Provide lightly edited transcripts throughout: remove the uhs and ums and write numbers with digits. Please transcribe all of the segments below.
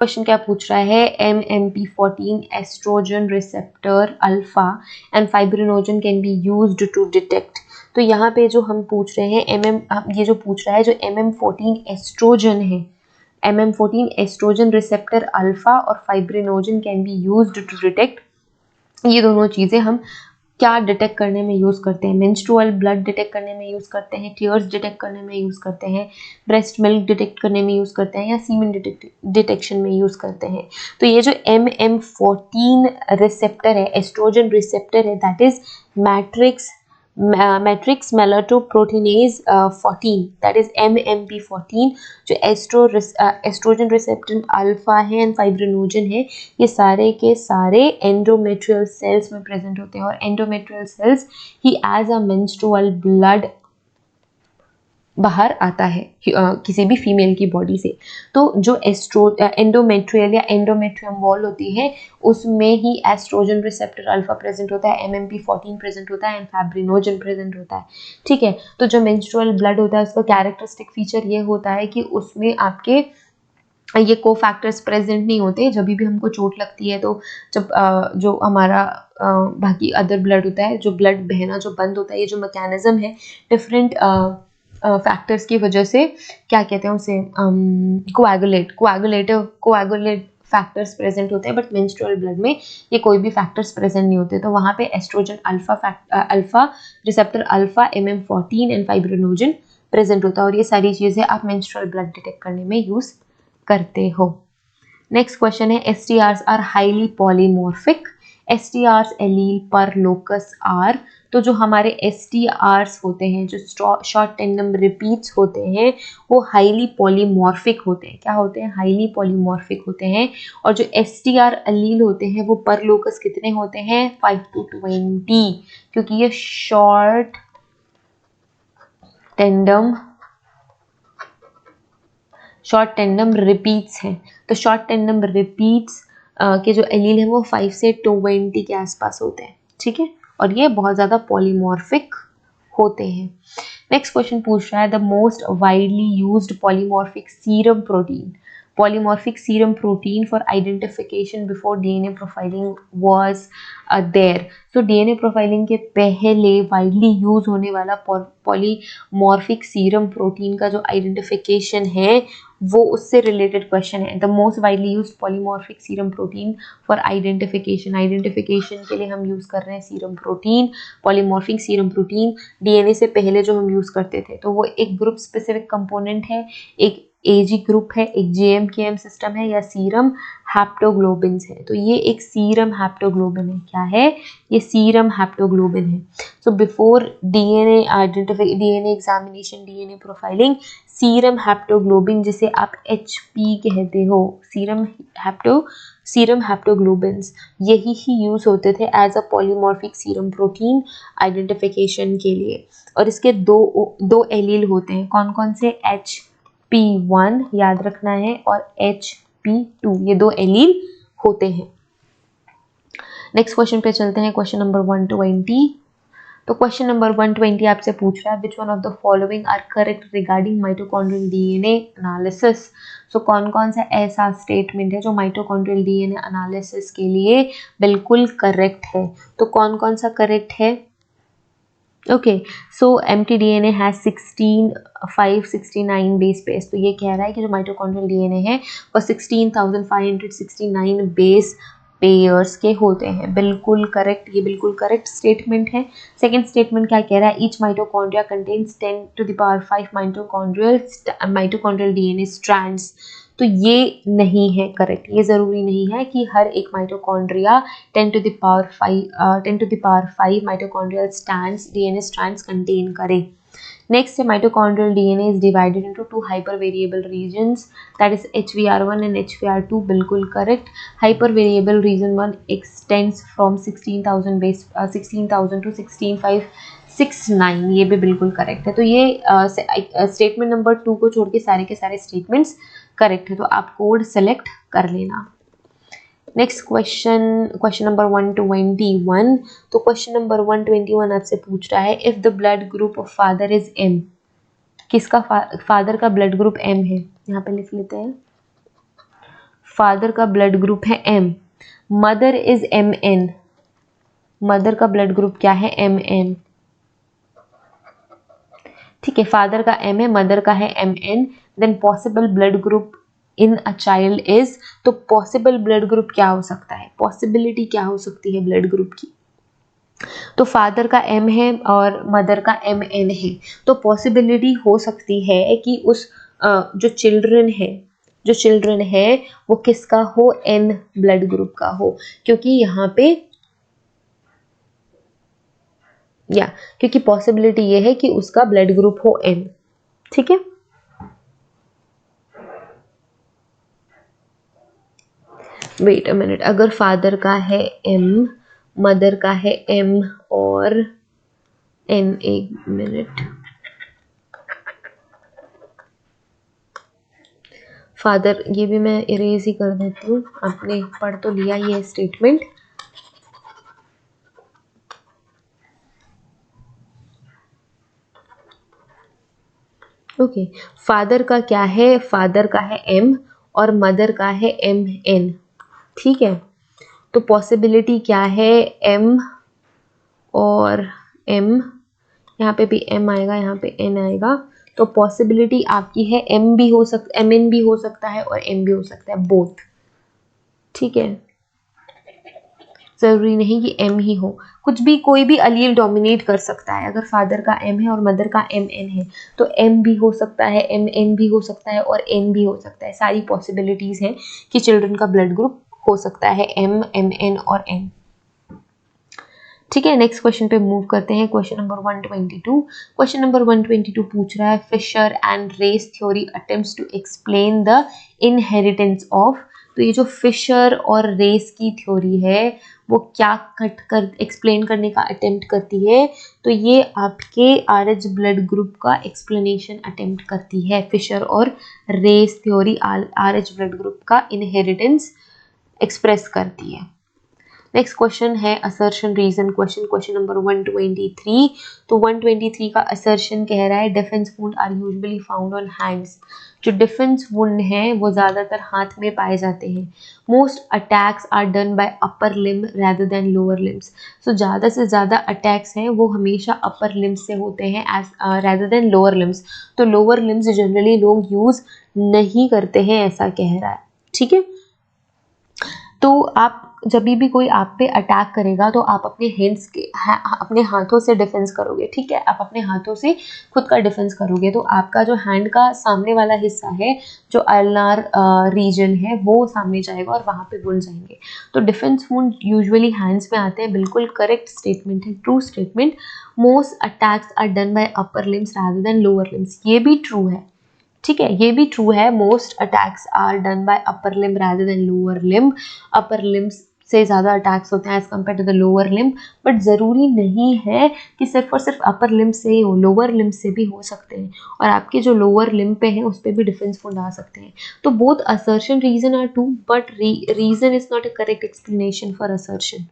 Question क्या पूछ रहा है, MMP14 oestrogen receptor alpha and fibrinogen can be used to detect. तो यहाँ पे जो हम पूछ रहे हैं ये जो पूछ रहा है जो MM14 एस्ट्रोजन है, MM14 एस्ट्रोजन रिसेप्टर अल्फा और fibrinogen can be used to detect. ये दोनों चीज़ें हम क्या डिटेक्ट करने में यूज़ करते हैं, मेंस्ट्रुअल ब्लड डिटेक्ट करने में यूज़ करते हैं, टीयर्स डिटेक्ट करने में यूज़ करते हैं, ब्रेस्ट मिल्क डिटेक्ट करने में यूज़ करते हैं, या सीमेन डिटेक्शन में यूज़ करते हैं। तो ये जो MM14 रिसेप्टर है, एस्ट्रोजन रिसेप्टर है, that is matrix metalloproteinase 14, that is MMP14। जो एस्ट्रोजन रिसेप्टर अल्फा है एंड फाइब्रिनोजन है, ये सारे के सारे एंडोमेट्रियल सेल्स में प्रेजेंट होते हैं, और एंडोमेट्रियल सेल्स ही एज अ मेंस्ट्रुअल ब्लड बाहर आता है किसी भी फीमेल की बॉडी से। तो जो एंडोमेट्रियल या एंडोमेट्रियम वॉल होती है, उसमें ही एस्ट्रोजन रिसेप्टर अल्फा प्रेजेंट होता है, MMP14 प्रेजेंट होता है एंड फाइब्रिनोजन प्रेजेंट होता है। ठीक है, तो जो मेंस्ट्रुअल ब्लड होता है उसका कैरेक्टरिस्टिक फीचर ये होता है कि उसमें आपके ये को फैक्टर्स प्रेजेंट नहीं होते। जब भी हमको चोट लगती है तो जब जो हमारा बाकी अदर ब्लड होता है, जो ब्लड बहना जो बंद होता है, ये जो मैकेनिज्म है डिफरेंट फैक्टर्स की वजह से, क्या कहते हैं उसे, कोएगुलेट फैक्टर्स प्रेजेंट होते हैं, बट मेंस्ट्रुअल ब्लड में ये कोई भी फैक्टर्स प्रेजेंट नहीं होते। तो वहाँ पे oestrogen alpha receptor alpha MM14 and fibrinogen present होता है, और ये सारी चीज़ें आप मेंस्ट्रुअल ब्लड डिटेक्ट करने में यूज़ करते हो। नेक्स्ट क्वेश्चन है, STRs are highly polymorphic, STRs allele per locus are. तो जो हमारे STRs होते हैं, जो शॉर्ट टेंडम रिपीट्स होते हैं, वो हाईली पॉलीमॉर्फिक होते हैं। क्या होते हैं? हाईली पॉलीमॉर्फिक होते हैं। और जो STR एलील होते हैं वो पर लोकस कितने होते हैं? 5 to 20, क्योंकि ये शॉर्ट टेंडम रिपीट्स हैं। तो शॉर्ट टेंडम रिपीट्स के जो एलील है वो 5 से 20 के आसपास होते हैं। ठीक है, और ये बहुत ज़्यादा पॉलीमॉर्फिक होते हैं। नेक्स्ट क्वेश्चन पूछ रहा है, the most widely used polymorphic serum protein, polymorphic serum protein for identification before DNA profiling was there। तो DNA profiling के पहले widely यूज होने वाला polymorphic serum protein का जो identification है वो उससे रिलेटेड क्वेश्चन है। The most widely use polymorphic serum protein for identification के लिए हम यूज कर रहे हैं serum protein, polymorphic serum protein. DNA से पहले जो हम यूज करते थे, तो वो एक ग्रुप स्पेसिफिक कंपोनेंट है, एक एजी ग्रुप है, एक जेएमकेएम सिस्टम है, या सीरम हैप्टोग्लोबिन्स है। तो ये एक सीरम हैप्टोग्लोबिन है। क्या है? ये सीरम हैप्टोग्लोबिन है। So before DNA examination, DNA profiling, serum haptoglobin जिसे आप HP कहते हो, सीरम हैप्टोग्लोबिन्स, यही ही यूज होते थे as a polymorphic serum protein identification के लिए। और इसके दो एलील होते हैं। कौन कौन से? HP1 याद रखना है, और HP2, ये दो एलील होते हैं। नेक्स्ट क्वेश्चन पे चलते हैं, क्वेश्चन नंबर 120। तो क्वेश्चन नंबर 120 आपसे पूछ रहा है, which one of the following are correct regarding mitochondrial DNA analysis. So कौन कौन सा ऐसा स्टेटमेंट है जो माइटोकॉन्ड्रियल डीएनए एनालिसिस के लिए बिल्कुल करेक्ट है? तो कौन कौन सा करेक्ट है? Okay, so mtDNA has 569 base pairs. तो ये कह रहा है कि जो माइटोकॉन्ड्रियल डीएनए है वो 16,569 बेस पेयर्स के होते हैं। बिल्कुल करेक्ट, ये बिल्कुल करेक्ट स्टेटमेंट है। सेकंड स्टेटमेंट क्या कह रहा है? Each mitochondria contains 10 to the power 5 mitochondrial DNA strands. तो ये नहीं है करेक्ट। ये ज़रूरी नहीं है कि हर एक mitochondria 10 to the power 5 mitochondrial DNA strands contain करे। नेक्स्ट है, mitochondrial DNA is divided into 2 hyper variable regions, that is HVR1 and HVR2। बिल्कुल correct. Hyper variable region 1 extends from 16,000 to 16,569। ये भी बिल्कुल करेक्ट है। तो ये स्टेटमेंट नंबर 2 को छोड़ के सारे के सारे स्टेटमेंट्स करेक्ट है, तो आप कोड सेलेक्ट कर लेना। Next question number 121। तो क्वेश्चन नंबर 121 आपसे पूछ रहा है, if the blood group of father is M, किसका फादर का ब्लड ग्रुप M है? यहाँ पे लिख लेते हैं, फादर का ब्लड ग्रुप है M, mother is MN, mother का ब्लड ग्रुप क्या है MN, ठीक है, फादर का M है, मदर का है MN, then possible blood group in a child is, तो पॉसिबल ब्लड ग्रुप क्या हो सकता है, पॉसिबिलिटी क्या हो सकती है ब्लड ग्रुप की, तो फादर का M है और मदर का MN है, तो पॉसिबिलिटी हो सकती है कि उस जो चिल्ड्रन है वो किसका हो, N ब्लड ग्रुप का हो, क्योंकि यहाँ पे क्योंकि पॉसिबिलिटी ये है कि उसका ब्लड ग्रुप हो N, ठीक है। वेट अ मिनट, अगर फादर का है M, मदर का है M और N, एक मिनट, फादर, ये भी मैं इरेज ही कर देती हूँ, आपने पढ़ तो लिया ये स्टेटमेंट, ओके। फादर का क्या है, फादर का है M और मदर का है MN, ठीक है, तो पॉसिबिलिटी क्या है M और M, यहाँ पे भी M आएगा, यहाँ पे N आएगा, तो पॉसिबिलिटी आपकी है M भी हो सकता, MN भी हो सकता है और M भी हो सकता है, बोथ, ठीक है, जरूरी नहीं कि M ही हो, कुछ भी, कोई भी अलील डोमिनेट कर सकता है, अगर फादर का M है और मदर का MN है तो M भी हो सकता है, MN भी हो सकता है और N भी हो सकता है, सारी पॉसिबिलिटीज हैं कि चिल्ड्रन का ब्लड ग्रुप हो सकता है M, MN और N, ठीक है। नेक्स्ट क्वेश्चन पे मूव करते हैं, क्वेश्चन नंबर 122। क्वेश्चन नंबर 122 पूछ रहा है Fisher and Race theory attempts to explain the inheritance of, तो ये जो फिशर और रेस की थ्योरी है वो क्या एक्सप्लेन करने का अटेम्प्ट करती है, तो ये आपके RH ब्लड ग्रुप का एक्सप्लेनेशन अटेम्प्ट करती है, फिशर और race theory RH blood group का इनहेरिटेंस एक्सप्रेस करती है। नेक्स्ट क्वेश्चन है असर्शन रीजन क्वेश्चन नंबर 123। तो 123 का असर्शन कह रहा है defence wound are usually found on hands, जो डिफेंस वुंड हैं वो ज़्यादातर हाथ में पाए जाते हैं। Most attacks are done by upper limb rather than lower limbs, so ज़्यादा से ज़्यादा अटैक्स हैं वो हमेशा अपर लिम्स से होते हैं as rather than lower limbs, तो लोअर लिम्स जनरली लोग यूज़ नहीं करते हैं, ऐसा कह रहा है, ठीक है। तो आप जब भी कोई आप पे अटैक करेगा तो आप अपने हैंड्स के अपने हाथों से डिफेंस करोगे, ठीक है, आप अपने हाथों से खुद का डिफेंस करोगे, तो आपका जो हैंड का सामने वाला हिस्सा है, जो अल्नार रीजन है, वो सामने जाएगा और वहाँ पे वुंड जाएंगे, तो डिफेंस वुंड यूजुअली हैंड्स में आते हैं, बिल्कुल करेक्ट स्टेटमेंट है, true statement. Most attacks are done by upper limbs rather than lower limbs, ये भी ट्रू है, ठीक है, ये भी ट्रू है, most attacks are done by upper limb rather than lower limb, upper limbs से ज़्यादा अटैक्स होते हैं as compare to the lower limb, but ज़रूरी नहीं है कि सिर्फ और सिर्फ अपर लिम्ब से ही हो, लोअर लिम्ब से भी हो सकते हैं, और आपके जो लोअर लिम्ब पे हैं उस पर भी डिफेंस वुंड आ सकते हैं, तो both assertion reason are true but reason is not a correct explanation for assertion,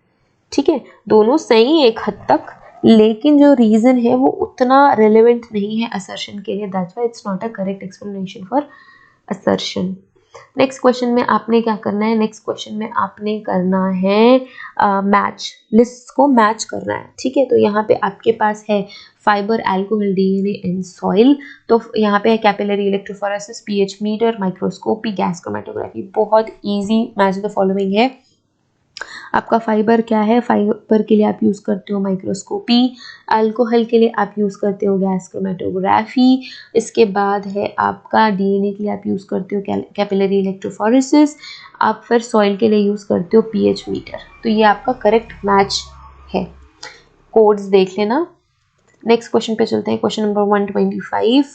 ठीक है, दोनों सही है एक हद तक, लेकिन जो रीजन है वो उतना रेलेवेंट नहीं है असर्शन के लिए, that's why it's not a correct explanation for assertion. Next question में आपने क्या करना है, नेक्स्ट क्वेश्चन में आपने करना है मैच, लिस्ट को मैच करना है, ठीक है, तो यहाँ पे आपके पास है fibre, alcohol, DNA and soil, तो यहाँ पे है capillary electrophoresis, pH meter, microscopy, gas chromatography, बहुत इजी मैच द फॉलोइंग है। आपका फाइबर क्या है, फाइबर के लिए आप यूज़ करते हो माइक्रोस्कोपी, अल्कोहल के लिए आप यूज़ करते हो गैस क्रोमेटोग्राफी, इसके बाद है आपका DNA के लिए आप यूज़ करते हो कैपिलरी इलेक्ट्रोफोरेसिस, आप फिर सॉइल के लिए यूज़ करते हो पीएच मीटर, तो ये आपका करेक्ट मैच है, कोड्स देख लेना। नेक्स्ट क्वेश्चन पे चलते हैं, क्वेश्चन नंबर 125।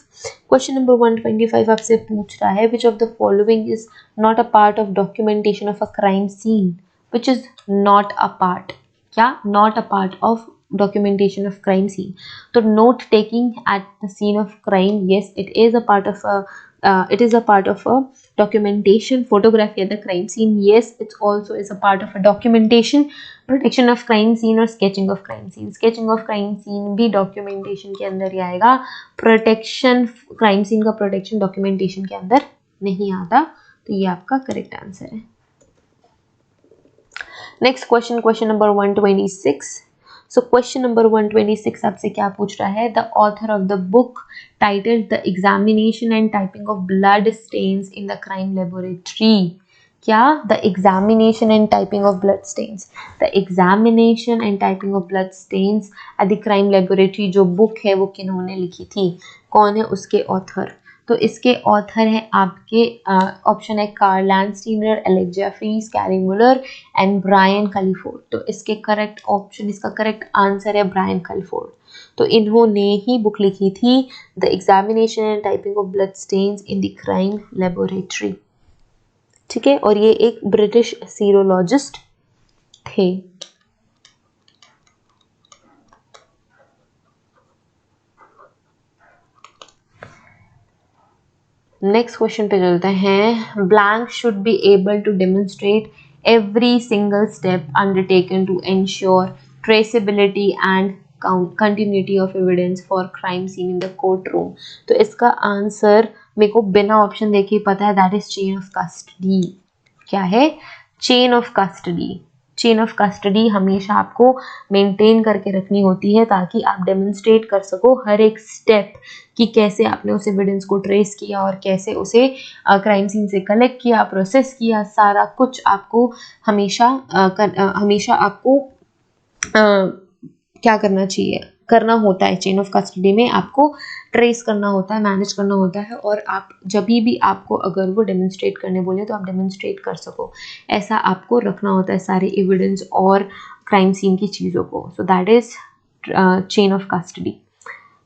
क्वेश्चन नंबर 125 आपसे पूछ रहा है which of the following is not a part of documentation of a crime scene, which is not a part, क्या not a part of documentation of crime scene, तो note taking at the scene of crime, yes it is a part of a documentation. Photography at the crime scene, yes it also is a part of a documentation. Protection of crime scene और sketching of crime scene, sketching of crime scene भी documentation के अंदर ही आएगा, protection crime scene का protection documentation के अंदर नहीं आता, तो ये आपका करेक्ट आंसर है। Next question, question number 126। So question number 126 आपसे क्या पूछ रहा है, the author of the book titled the examination and typing of blood stains in the crime laboratory. क्या? The examination and typing of blood stains, the examination and typing of blood stains at the crime laboratory जो book है वो किन्होंने लिखी थी, कौन है उसके author? तो इसके ऑथर है आपके ऑप्शन है Karl Landsteiner, Alec Jeffreys, Kary Muller and Brian Culliford. तो इसके करेक्ट ऑप्शन, इसका करेक्ट आंसर है ब्रायन कलिफोर्ड। तो इन्होंने ही बुक लिखी थी the examination and typing of blood stains in the crime laboratory. ठीक है, और ये एक ब्रिटिश सीरोलॉजिस्ट थे। नेक्स्ट क्वेश्चन पे चलते हैं। Blank should be able to demonstrate every single step undertaken to ensure traceability and continuity of evidence for crime scene in the court room. तो इसका आंसर मेरे को बिना ऑप्शन देखे पता है, that is chain of custody. क्या है? Chain of custody. Chain of custody हमेशा आपको मेंटेन करके रखनी होती है ताकि आप डेमोन्स्ट्रेट कर सको हर एक स्टेप कि कैसे आपने उस एविडेंस को ट्रेस किया और कैसे उसे क्राइम सीन से कलेक्ट किया, प्रोसेस किया, सारा कुछ आपको हमेशा हमेशा आपको क्या करना चाहिए, करना होता है। चेन ऑफ कस्टडी में आपको ट्रेस करना होता है, मैनेज करना होता है, और आप जब भी आपको अगर वो डेमोन्स्ट्रेट करने बोले तो आप डेमोन्स्ट्रेट कर सको, ऐसा आपको रखना होता है सारे एविडेंस और क्राइम सीन की चीज़ों को। So that is chain of custody.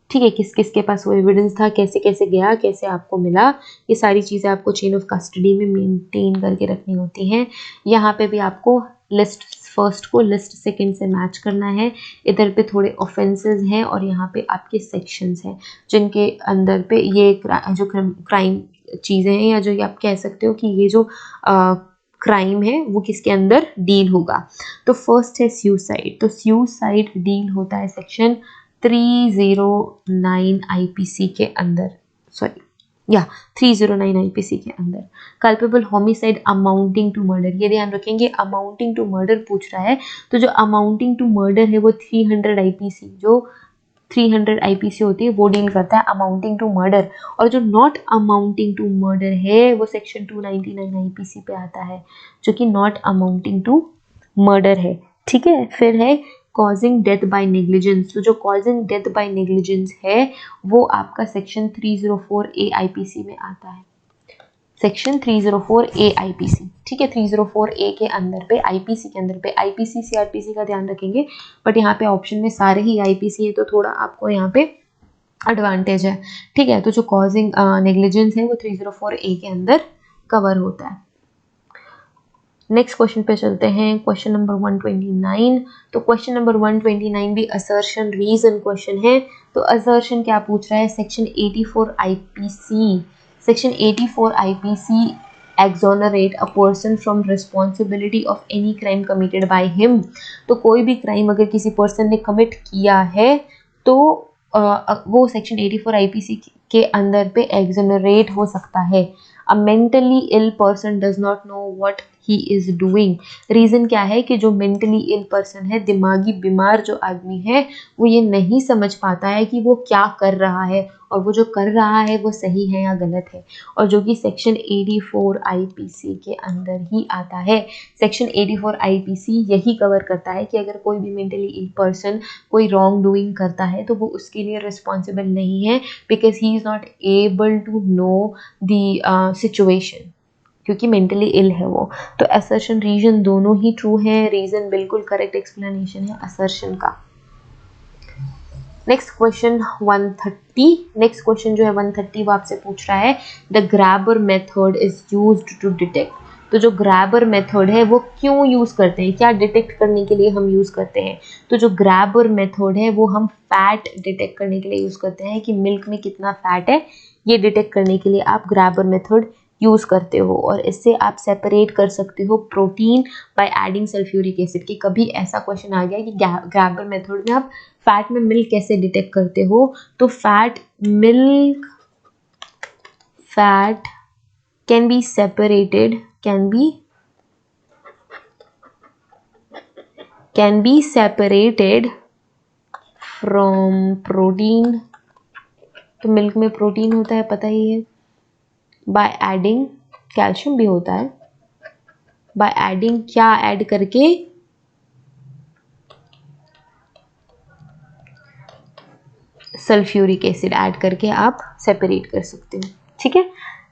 ठीक है, किस किस के पास वो एविडेंस था, कैसे कैसे गया, कैसे आपको मिला, ये सारी चीज़ें आपको चेन ऑफ कस्टडी में मेंटेन करके रखनी होती हैं। यहाँ पे भी आपको लिस्ट फर्स्ट को लिस्ट सेकंड से मैच करना है। इधर पे थोड़े ऑफेंसेस हैं और यहाँ पे आपके सेक्शंस हैं जिनके अंदर पे ये जो क्राइम चीज़ें हैं, या जो आप कह सकते हो कि ये जो क्राइम है वो किसके अंदर डील होगा। तो फर्स्ट है सुसाइड। तो सुसाइड डील होता है सेक्शन 309 आईपीसी के अंदर, सॉरी या 309 आईपीसी के अंदर। Culpable homicide amounting to murder, ये ध्यान रखेंगे, अमाउंटिंग टू मर्डर पूछ रहा है। तो जो अमाउंटिंग टू मर्डर है वो 300 आईपीसी, जो 300 आईपीसी होती है वो डील करता है अमाउंटिंग टू मर्डर, और जो नॉट अमाउंटिंग टू मर्डर है वो सेक्शन 299 आईपीसी पे आता है, जो कि नॉट अमाउंटिंग टू मर्डर है। ठीक है, फिर है कॉजिंग डेथ बाय नेग्लिजेंस। तो जो कॉजिंग डेथ बाय नेग्लिजेंस है वो आपका सेक्शन 304A आईपीसी में आता है, सेक्शन 304A आईपीसी। ठीक है, 304A के अंदर पे आईपीसी के अंदर पे आईपीसी सीआरपीसी का ध्यान रखेंगे, बट यहाँ पे ऑप्शन में सारे ही आईपीसी है तो थोड़ा आपको यहाँ पे एडवांटेज है। ठीक है, तो जो कॉजिंग नेग्लिजेंस है वो 304A के अंदर कवर होता है। नेक्स्ट क्वेश्चन पे चलते हैं, क्वेश्चन नंबर 129। तो क्वेश्चन नंबर 129 भी असर्शन रीजन क्वेश्चन है। तो असर्शन क्या पूछ रहा है, section 84 IPC, section 84 IPC exonerate a person from responsibility of any crime committed by him। तो कोई भी क्राइम अगर किसी पर्सन ने कमिट किया है तो वो सेक्शन 84 आईपीसी के अंदर पे exonerate हो सकता है। A mentally ill person does not know what he is doing। Reason क्या है कि जो mentally ill person है, दिमागी बीमार जो आदमी है, वो ये नहीं समझ पाता है कि वो क्या कर रहा है और वो जो कर रहा है वो सही है या गलत है, और जो कि सेक्शन 84 आईपीसी के अंदर ही आता है। सेक्शन 84 आईपीसी यही कवर करता है कि अगर कोई भी मेंटली इल पर्सन कोई रॉन्ग डूइंग करता है तो वो उसके लिए रिस्पॉन्सिबल नहीं है, because he is not able to know the situation, क्योंकि मेंटली इल है वो। तो असर्शन रीजन दोनों ही ट्रू हैं, रीजन बिल्कुल करेक्ट एक्सप्लेनेशन है असर्शन का। Next question 130। नेक्स्ट क्वेश्चन जो है 130 वो आपसे पूछ रहा है, the grabber method is used to detect. तो जो ग्रैबर मेथड है वो क्यों यूज़ करते हैं, क्या डिटेक्ट करने के लिए हम यूज़ करते हैं। तो जो ग्रैबर मेथड है वो हम फैट डिटेक्ट करने के लिए यूज़ करते हैं कि मिल्क में कितना फैट है, ये डिटेक्ट करने के लिए आप ग्रैबर मेथड यूज़ करते हो। और इससे आप सेपरेट कर सकते हो protein by adding sulphuric acid. कि कभी ऐसा क्वेश्चन आ गया कि ग्रैबर मेथड में आप फैट में मिल्क कैसे डिटेक्ट करते हो, तो fat can be separated from protein. तो मिल्क में प्रोटीन होता है, पता ही है. बाय एडिंग, कैल्शियम भी होता है. बाय एडिंग क्या ऐड करके? सल्फ्यूरिक एसिड ऐड करके आप सेपरेट कर सकते हो. ठीक है.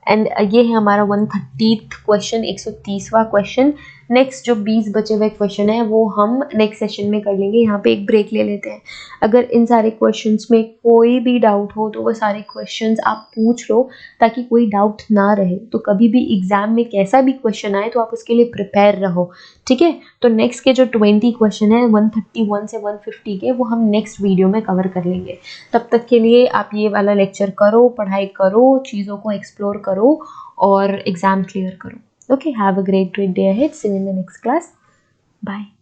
एंड ये है हमारा 130th क्वेश्चन, 130वां क्वेश्चन. नेक्स्ट जो 20 बचे हुए क्वेश्चन है वो हम नेक्स्ट सेशन में कर लेंगे. यहाँ पे एक ब्रेक ले लेते हैं. अगर इन सारे क्वेश्चंस में कोई भी डाउट हो तो वो सारे क्वेश्चंस आप पूछ लो, ताकि कोई डाउट ना रहे. तो कभी भी एग्जाम में कैसा भी क्वेश्चन आए तो आप उसके लिए प्रिपेयर रहो. ठीक है. तो नेक्स्ट के जो 20 क्वेश्चन है 131 से 150 के, वो हम नेक्स्ट वीडियो में कवर कर लेंगे. तब तक के लिए आप ये वाला लेक्चर करो, पढ़ाई करो, चीज़ों को एक्सप्लोर करो और एग्जाम क्लियर करो. Okay, have a great day ahead. See you in the next class. Bye.